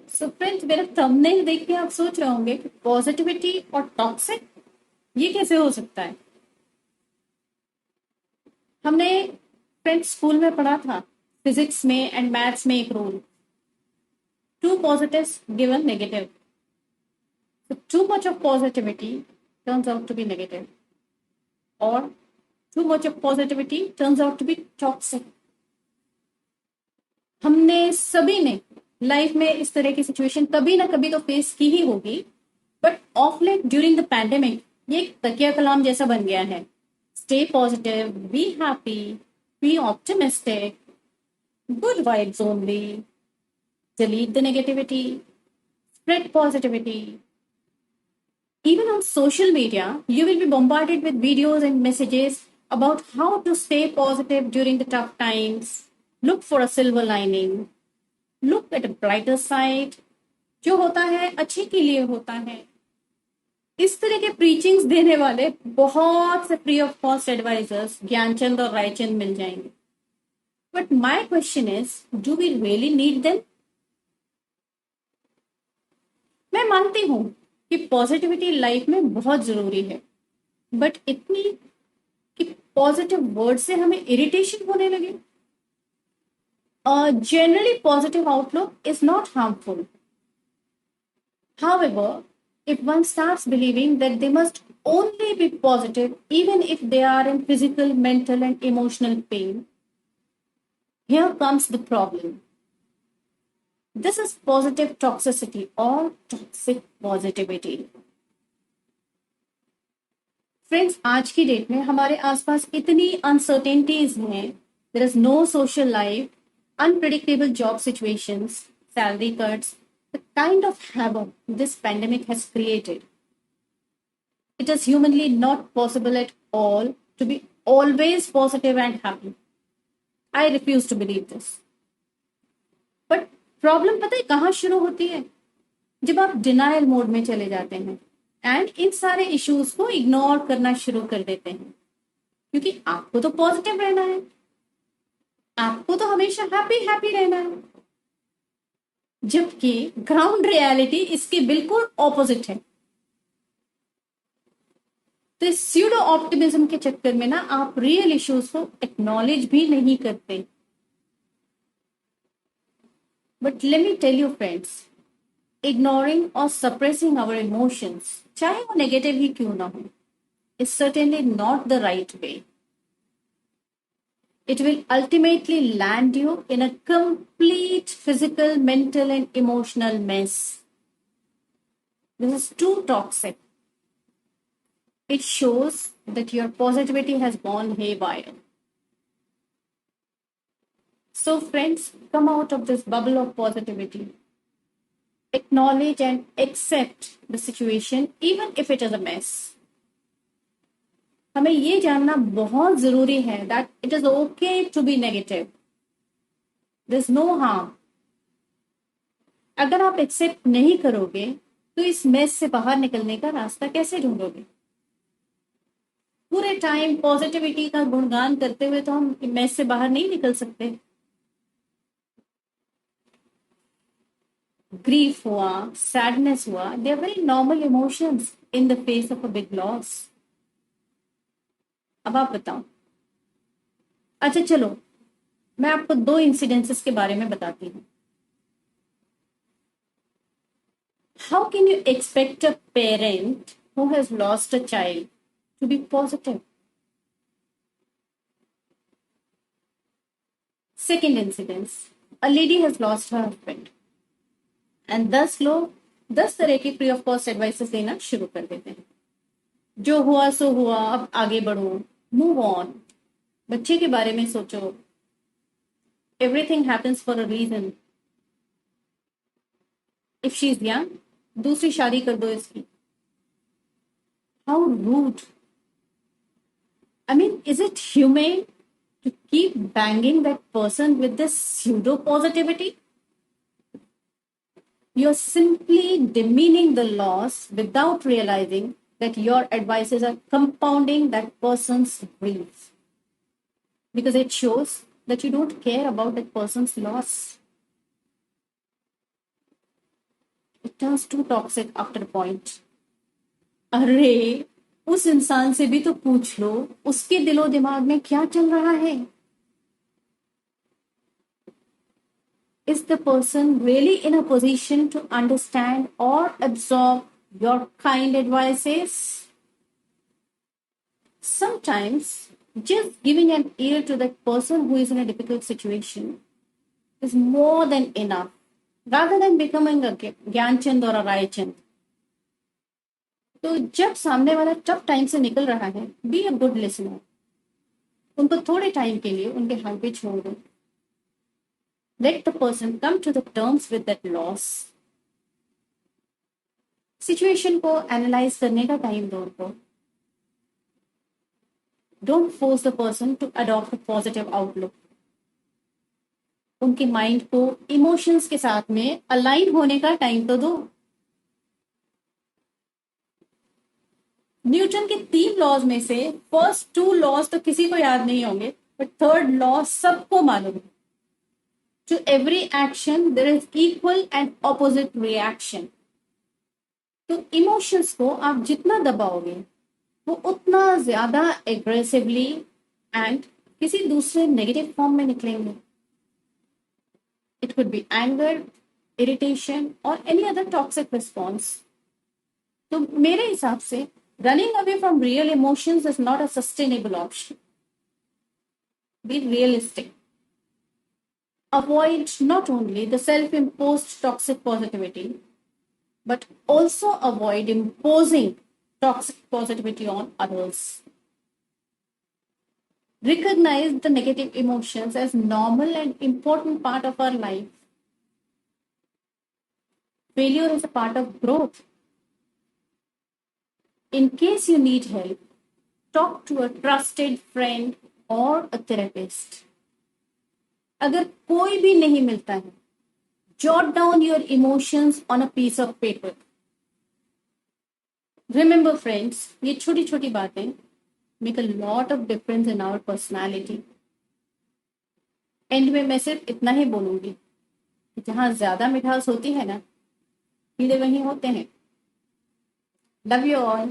So friends, मेरा thumbnail देख के आप सोच रहे होंगे कि पॉजिटिविटी और टॉक्सिक ये कैसे हो सकता है। हमने फ्रेंड्स स्कूल में पढ़ा था फिजिक्स में एंड मैथ्स में एक rule, two positives give a negative, so too much of positivity turns out to be negative, or too much of positivity turns out to be toxic. हमने सभी ने life में इस तरह की सिचुएशन कभी ना कभी तो फेस की ही होगी, but of late during the pandemic ये एक तकिया कलाम जैसा बन गया है। Stay positive, be happy, be optimistic, good vibes only, delete the negativity, spread positivity. Even on social media, you will be bombarded with videos and messages about how to stay positive during the tough times. Look for a silver lining. Look at a brighter side. जो होता है अच्छे के लिए होता है। इस तरह के प्रीचिंग्स देने वाले बहुत से free of cost advisers Gyanchand और रायचंद मिल जाएंगे। But my question is, do we really need them? मैं मानती हूँ कि पॉजिटिविटी लाइफ में बहुत जरूरी है, बट इतनी कि पॉजिटिव वर्ड से हमें इरिटेशन होने लगे। Generally, positive outlook is not harmful. However, if one starts believing that they must only be positive even if they are in physical, mental, and emotional pain, here comes the problem. This is positive toxicity or toxic positivity. Friends, आज की date में हमारे आसपास इतनी uncertainties हैं। There is no social life, unpredictable job situations, salary cuts, the kind of havoc this pandemic has created. It is humanly not possible at all to be always positive and happy. I refuse to believe this. But problem पता है कहाँ शुरू होती है? जब आप denial mode में चले जाते हैं एंड इन सारे इश्यूज को इग्नोर करना शुरू कर देते हैं, क्योंकि आपको तो पॉजिटिव रहना है, आपको तो हमेशा हैप्पी हैप्पी रहना है, जबकि ग्राउंड रियलिटी इसके बिल्कुल ऑपोजिट है। तो इस स्यूडो ऑप्टिमिज्म के चक्कर में ना आप रियल इश्यूज को एक्नॉलेज भी नहीं करते। But let me tell you friends, ignoring और सप्रेसिंग आवर इमोशंस, चाहे वो नेगेटिव ही क्यों ना हो, is certainly not the right way. It will ultimately land you in a complete physical, mental, and emotional mess. This is too toxic. It shows that your positivity has gone haywire. So, friends, come out of this bubble of positivity. Acknowledge and accept the situation, even if it is a mess. हमें ये जानना बहुत जरूरी है that it is okay to be negative, there is no harm. अगर आप accept नहीं करोगे तो इस मेस से बाहर निकलने का रास्ता कैसे ढूंढोगे? पूरे टाइम पॉजिटिविटी का गुणगान करते हुए तो हम मेस से बाहर नहीं निकल सकते. ग्रीफ हुआ, सैडनेस हुआ, they are very normal emotions in the face of a big loss. अब आप बताओ. अच्छा चलो, मैं आपको दो इंसिडेंसेस के बारे में बताती हूँ. How can you expect a parent who has lost a child to be positive? Second incident, a lady has lost her husband and 10 लोग 10 तरह की फ्री ऑफ कॉस्ट एडवाइसेस देना शुरू कर देते हैं. जो हुआ सो हुआ, अब आगे बढ़ो, मूव ऑन, बच्चे के बारे में सोचो, everything happens for a reason. If she is young, दूसरी शादी कर दो इसकी. How rude. I mean, is it humane to keep banging that person with this pseudo positivity? You're simply demeaning the loss without realizing that your advices are compounding that person's grief, because it shows that you don't care about that person's loss. Turns to toxic after point. अरे उस इंसान से भी तो पूछ लो उसके दिलो दिमाग में क्या चल रहा है। Is the person really in a position to understand or absorb your kind advices? Sometimes just giving an ear to that person who is in a difficult situation is more than enough, rather than becoming a Gyanchand और a Raichand. तो जब सामने वाला tough time से निकल रहा है, be a good listener. उनको थोड़े टाइम के लिए उनके हाल पे छोड़ दो। Let the person come to the terms with that loss. Situation को एनालाइज करने का टाइम दो उनको। Don't force the person to adopt a positive outlook. उनके माइंड को इमोशंस के साथ में अलाइन होने का टाइम तो दो। न्यूटन के 3 लॉज में से फर्स्ट 2 लॉज तो किसी को याद नहीं होंगे, बट थर्ड लॉ सबको मालूम है। To every action there is equal and opposite reaction. तो इमोशंस को आप जितना दबाओगे वो उतना ज्यादा एग्रेसिवली एंड किसी दूसरे नेगेटिव फॉर्म में निकलेंगे। It could be anger, irritation और एनी अदर टॉक्सिक रिस्पॉन्स। तो मेरे हिसाब से running away from real emotions is not a sustainable option. Be realistic. Avoid not only the self-imposed toxic positivity, but also avoid imposing toxic positivity on others. Recognize the negative emotions as normal and important part of our life. Failure is a part of growth. In case you need help, talk to a trusted friend or a therapist. अगर कोई भी नहीं मिलता है, jot down your emotions on a piece of paper. Remember friends, ये छोटी छोटी बातें make a lot of difference in our personality. And में मैं सिर्फ इतना ही बोलूंगी कि जहां ज्यादा मिठास होती है ना, कीड़े वहीं होते हैं। Love you all.